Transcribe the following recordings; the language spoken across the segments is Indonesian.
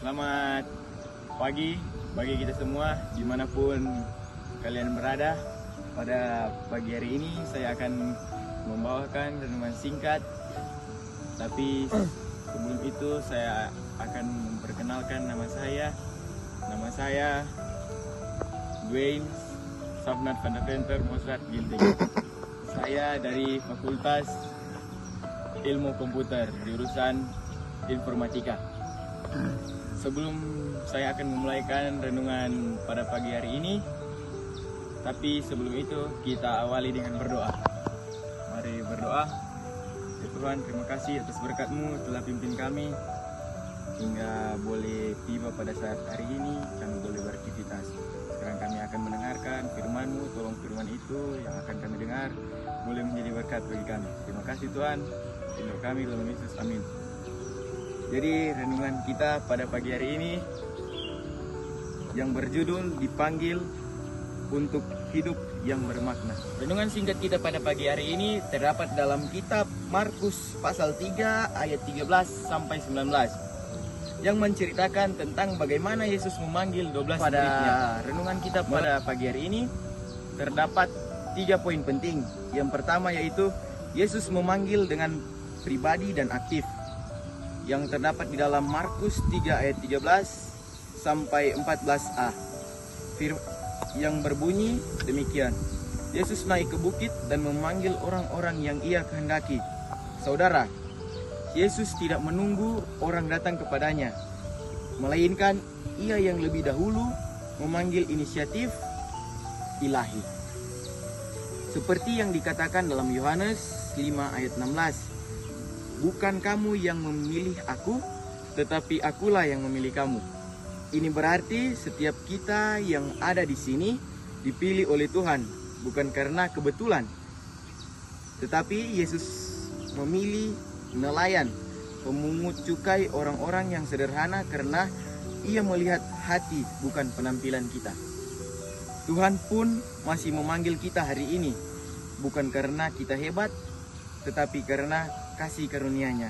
Selamat pagi bagi kita semua dimanapun kalian berada. Pada pagi hari ini saya akan membawakan renungan singkat. Tapi sebelum itu saya akan memperkenalkan nama saya. Nama saya Dwayne Sabnat van der Venter Mosrat Ginting. Saya dari Fakultas Ilmu Komputer jurusan Informatika. Sebelum saya akan memulaikan renungan pada pagi hari ini, tapi sebelum itu kita awali dengan berdoa. Mari berdoa. Ya Tuhan, terima kasih atas berkat-Mu telah pimpin kami hingga boleh tiba pada saat hari ini kami boleh beraktivitas. Sekarang kami akan mendengarkan firman-Mu. Tolong firman itu yang akan kami dengar boleh menjadi berkat bagi kami. Terima kasih Tuhan. Untuk kami dalam Yesus, amin. Jadi renungan kita pada pagi hari ini yang berjudul dipanggil untuk hidup yang bermakna. Renungan singkat kita pada pagi hari ini terdapat dalam kitab Markus pasal 3 ayat 13 sampai 19 yang menceritakan tentang bagaimana Yesus memanggil 12 muridnya. Renungan kita pada pagi hari ini terdapat 3 poin penting. Yang pertama yaitu Yesus memanggil dengan pribadi dan aktif, yang terdapat di dalam Markus 3 ayat 13 sampai 14a, yang berbunyi demikian. Yesus naik ke bukit dan memanggil orang-orang yang ia kehendaki. Saudara, Yesus tidak menunggu orang datang kepadanya, melainkan ia yang lebih dahulu memanggil inisiatif ilahi. Seperti yang dikatakan dalam Yohanes 5 ayat 16. Bukan kamu yang memilih aku, tetapi akulah yang memilih kamu. Ini berarti setiap kita yang ada di sini dipilih oleh Tuhan, bukan karena kebetulan. Tetapi Yesus memilih nelayan, pemungut cukai, orang-orang yang sederhana karena ia melihat hati, bukan penampilan kita. Tuhan pun masih memanggil kita hari ini, bukan karena kita hebat, tetapi karena kasih karunia-Nya.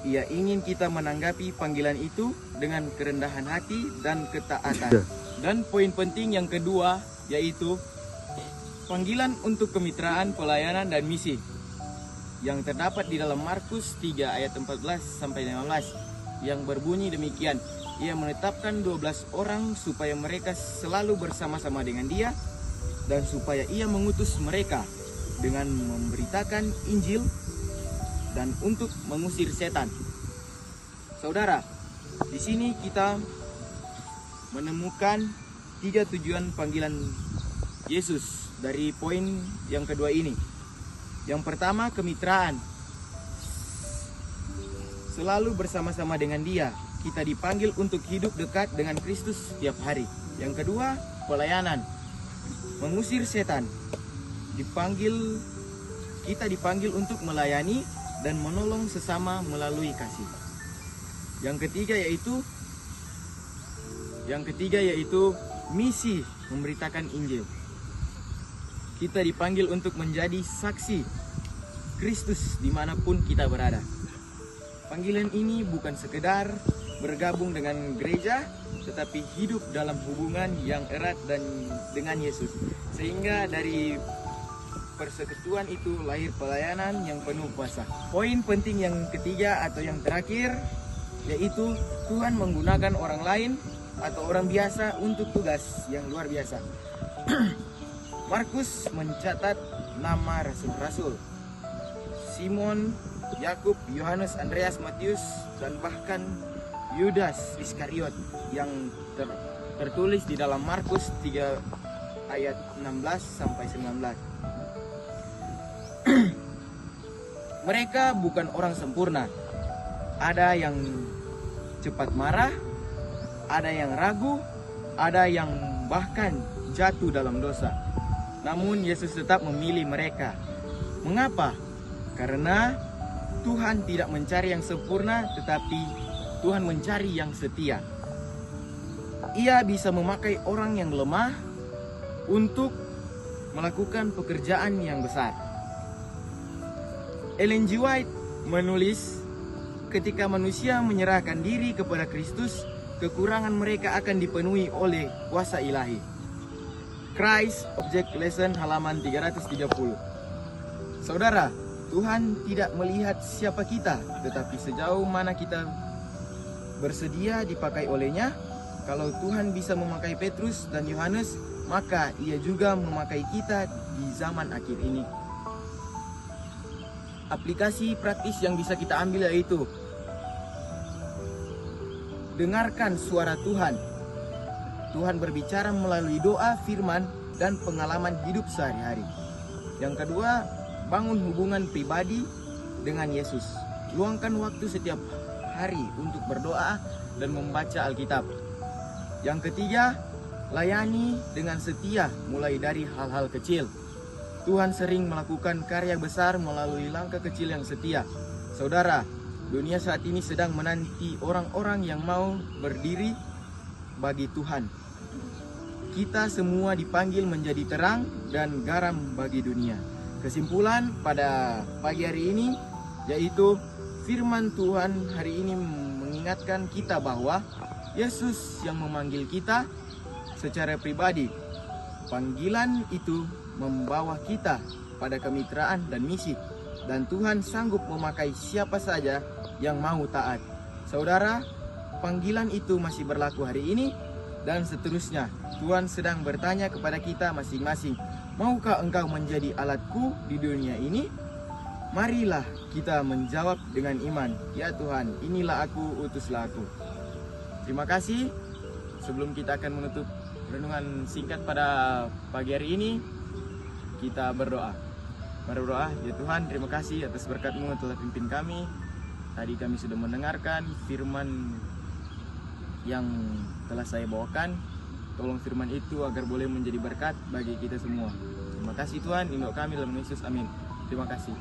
Ia ingin kita menanggapi panggilan itu dengan kerendahan hati dan ketaatan. Dan poin penting yang kedua yaitu panggilan untuk kemitraan, pelayanan dan misi yang terdapat di dalam Markus 3 ayat 14 sampai 15 yang berbunyi demikian. Ia menetapkan 12 orang supaya mereka selalu bersama-sama dengan Dia dan supaya Ia mengutus mereka dengan memberitakan Injil dan untuk mengusir setan. Saudara, di sini kita menemukan 3 tujuan panggilan Yesus dari poin yang kedua ini. Yang pertama, kemitraan. Selalu bersama-sama dengan Dia. Kita dipanggil untuk hidup dekat dengan Kristus setiap hari. Yang kedua, pelayanan. Mengusir setan. Kita dipanggil untuk melayani dan menolong sesama melalui kasih. Yang ketiga yaitu misi, memberitakan Injil. Kita dipanggil untuk menjadi saksi Kristus dimanapun kita berada. Panggilan ini bukan sekedar bergabung dengan gereja, tetapi hidup dalam hubungan yang erat dengan Yesus. Sehingga dari persekutuan itu lahir pelayanan yang penuh kuasa. Poin penting yang ketiga atau yang terakhir yaitu Tuhan menggunakan orang lain atau orang biasa untuk tugas yang luar biasa. Markus mencatat nama rasul-rasul: Simon, Yakub, Yohanes, Andreas, Matius, dan bahkan Yudas Iskariot yang tertulis di dalam Markus 3 ayat 16 sampai 19. Mereka bukan orang sempurna. Ada yang cepat marah, ada yang ragu, ada yang bahkan jatuh dalam dosa. Namun Yesus tetap memilih mereka. Mengapa? Karena Tuhan tidak mencari yang sempurna, tetapi Tuhan mencari yang setia. Ia bisa memakai orang yang lemah untuk melakukan pekerjaan yang besar. Ellen G. White menulis, ketika manusia menyerahkan diri kepada Kristus, kekurangan mereka akan dipenuhi oleh kuasa ilahi. Christ Object Lesson halaman 330. Saudara, Tuhan tidak melihat siapa kita, tetapi sejauh mana kita bersedia dipakai olehnya. Kalau Tuhan bisa memakai Petrus dan Yohanes, maka Ia juga memakai kita di zaman akhir ini. Aplikasi praktis yang bisa kita ambil yaitu dengarkan suara Tuhan. Tuhan berbicara melalui doa, firman, dan pengalaman hidup sehari-hari. Yang kedua, bangun hubungan pribadi dengan Yesus. Luangkan waktu setiap hari untuk berdoa dan membaca Alkitab. Yang ketiga, layani dengan setia mulai dari hal-hal kecil. Tuhan sering melakukan karya besar melalui langkah kecil yang setia. Saudara, dunia saat ini sedang menanti orang-orang yang mau berdiri bagi Tuhan. Kita semua dipanggil menjadi terang dan garam bagi dunia. Kesimpulan pada pagi hari ini yaitu firman Tuhan hari ini mengingatkan kita bahwa Yesus yang memanggil kita secara pribadi. Panggilan itu membawa kita pada kemitraan dan misi, dan Tuhan sanggup memakai siapa saja yang mau taat. Saudara, panggilan itu masih berlaku hari ini dan seterusnya. Tuhan sedang bertanya kepada kita masing-masing, maukah engkau menjadi alatku di dunia ini? Marilah kita menjawab dengan iman, ya Tuhan, inilah aku, utuslah aku. Terima kasih. Sebelum kita akan menutup renungan singkat pada pagi hari ini, kita berdoa. Berdoa, ya Tuhan, terima kasih atas berkat-Mu telah pimpin kami. Tadi kami sudah mendengarkan firman yang telah saya bawakan. Tolong firman itu agar boleh menjadi berkat bagi kita semua. Terima kasih Tuhan, induk kami dalam Yesus, amin. Terima kasih.